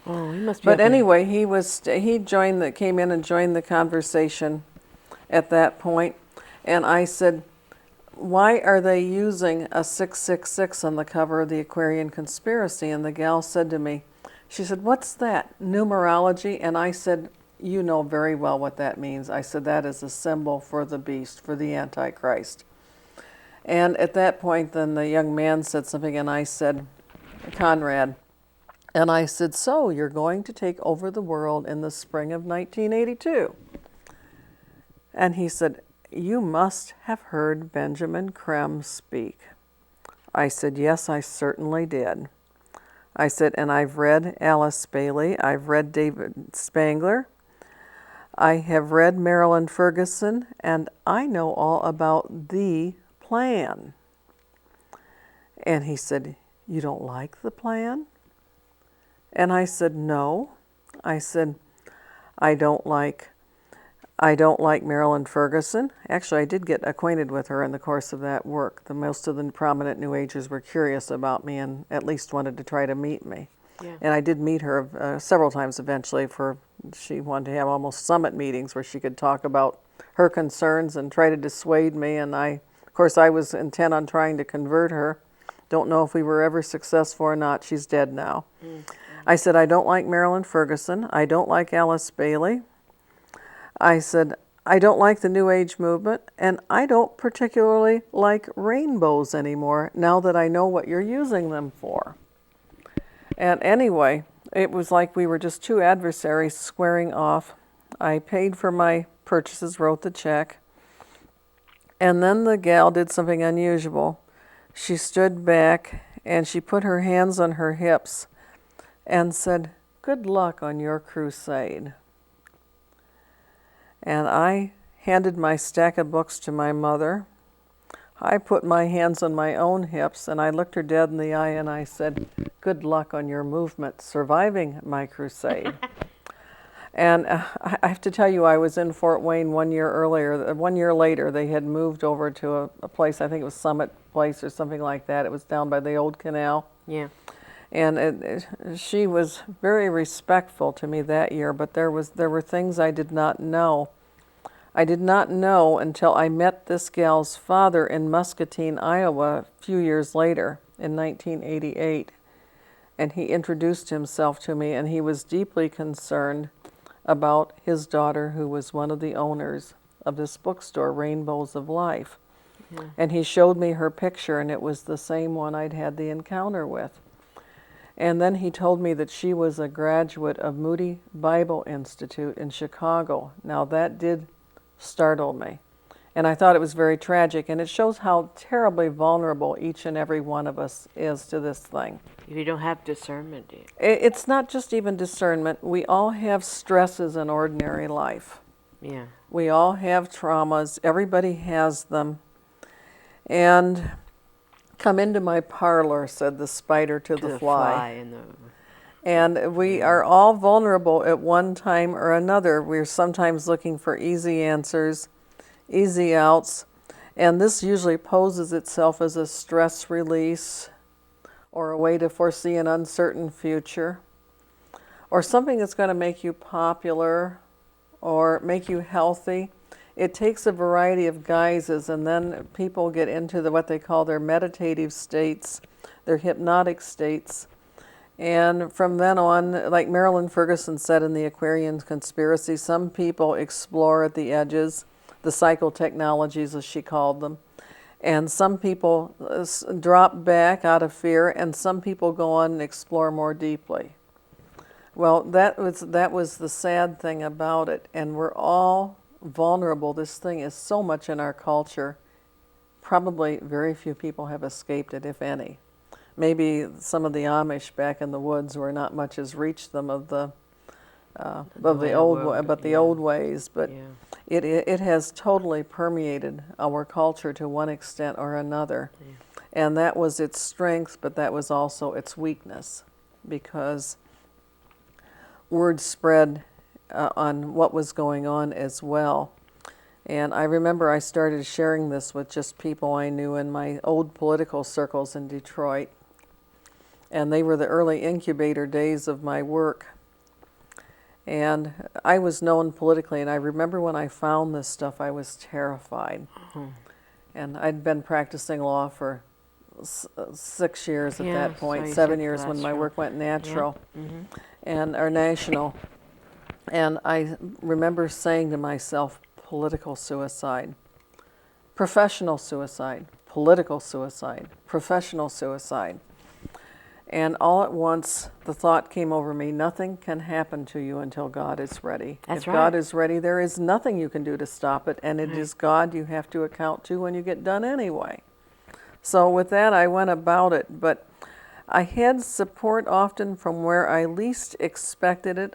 Oh, he must be But okay. anyway, came in and joined the conversation at that point, and I said, why are they using a 666 on the cover of the Aquarian Conspiracy? And the gal said to me, she said, what's that, numerology? And I said, you know very well what that means. I said, that is a symbol for the beast, for the Antichrist. And at that point, then the young man said something, and I said, Conrad, and I said, so you're going to take over the world in the spring of 1982. And he said, you must have heard Benjamin Creme speak. I said, yes, I certainly did. I said, and I've read Alice Bailey, I've read David Spangler, I have read Marilyn Ferguson, and I know all about the plan. And he said, you don't like the plan? And I said, no. I said, I don't like Marilyn Ferguson. Actually, I did get acquainted with her in the course of that work. Most of the prominent New Agers were curious about me and at least wanted to try to meet me. Yeah. And I did meet her several times eventually. She wanted to have almost summit meetings where she could talk about her concerns and try to dissuade me. And of course, I was intent on trying to convert her. Don't know if we were ever successful or not. She's dead now. Mm-hmm. I said, I don't like Marilyn Ferguson. I don't like Alice Bailey. I said, I don't like the New Age movement, and I don't particularly like rainbows anymore now that I know what you're using them for. And anyway, it was like we were just two adversaries squaring off. I paid for my purchases, wrote the check, and then the gal did something unusual. She stood back and she put her hands on her hips and said, good luck on your crusade. And I handed my stack of books to my mother. I put my hands on my own hips and I looked her dead in the eye and I said, good luck on your movement surviving my crusade. And I have to tell you, I was in Fort Wayne 1 year earlier. 1 year later, they had moved over to a place, I think it was Summit Place or something like that. It was down by the old canal. Yeah. And she was very respectful to me that year, but there were things I did not know. I did not know until I met this gal's father in Muscatine, Iowa, a few years later in 1988. And he introduced himself to me, and he was deeply concerned about his daughter, who was one of the owners of this bookstore, Rainbows of Life. Yeah. And he showed me her picture, and it was the same one I'd had the encounter with. And then he told me that she was a graduate of Moody Bible Institute in Chicago. Now that did startle me. And I thought it was very tragic, and it shows how terribly vulnerable each and every one of us is to this thing. You don't have discernment, do you? It's not just even discernment. We all have stresses in ordinary life. Yeah. We all have traumas. Everybody has them. And come into my parlor, said the spider to the fly. And we are all vulnerable at one time or another. We're sometimes looking for easy answers, easy outs, and this usually poses itself as a stress release or a way to foresee an uncertain future or something that's going to make you popular or make you healthy. It takes a variety of guises, and then people get into what they call their meditative states, their hypnotic states. And from then on, like Marilyn Ferguson said in the Aquarian Conspiracy, some people explore at the edges, the psychotechnologies as she called them, and some people drop back out of fear, and some people go on and explore more deeply. Well, that was the sad thing about it, and we're all vulnerable. This thing is so much in our culture. Probably very few people have escaped it, if any. Maybe some of the Amish back in the woods where not much has reached them of the old ways, but yeah. It has totally permeated our culture to one extent or another. Yeah. And that was its strength, but that was also its weakness, because word spread on what was going on as well. And I remember I started sharing this with just people I knew in my old political circles in Detroit. And they were the early incubator days of my work. And I was known politically, and I remember when I found this stuff, I was terrified. And I'd been practicing law for 6 years at Yeah, that point, so you 7 said years when my cholesterol. work went natural Mm-hmm. and or national. And I remember saying to myself, political suicide, professional suicide, political suicide, professional suicide. And all at once, the thought came over me, nothing can happen to you until God is ready. That's if right. God is ready, there is nothing you can do to stop it, and it is God you have to account to when you get done anyway. So with that, I went about it, but I had support often from where I least expected it.